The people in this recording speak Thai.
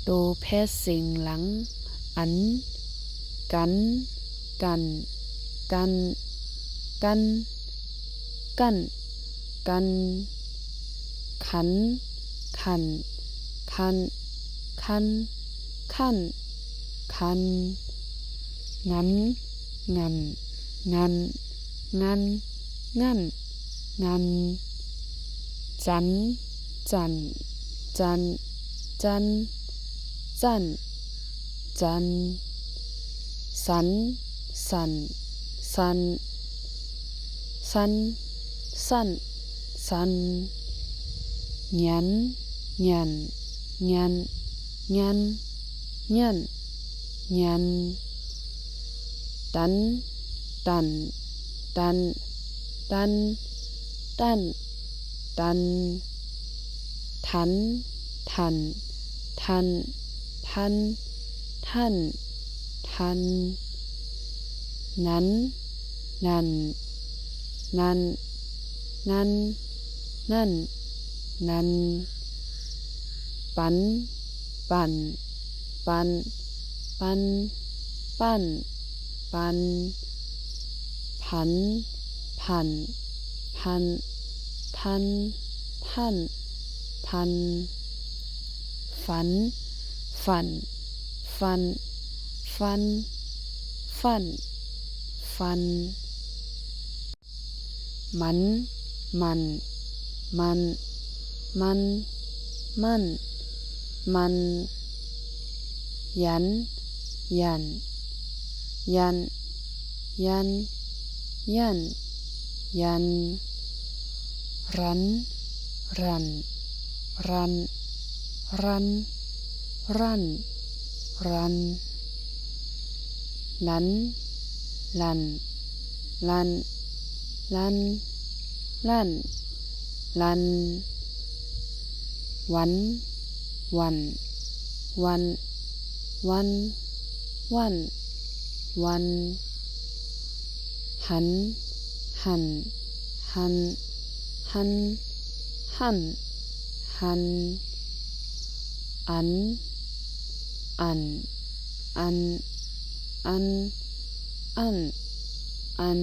โตแพทย์เสียงหลังอันกันกันกันกันกันกันขันขันขันขันขันขันงันงันงันงันงันงันจันจันจันจันจันจันสันสันสันสันสันสันยันยันยันยันยันยันตันตันตันตันตันตันทันทันทันทันทันทันนั้นนันนันนันนั่นนันปันปันปันปันปันปันพันพันพันพันพันพันฝันฝันฟันฟันฟันฟันมันมันมันมันมันมันยันยันยันยันยันยันรันรันรันรันรันรันลันลันลันลันลันลันวันวันวันวันวันวันหันหันหันหันหันหันอันอันอันอันอันอัน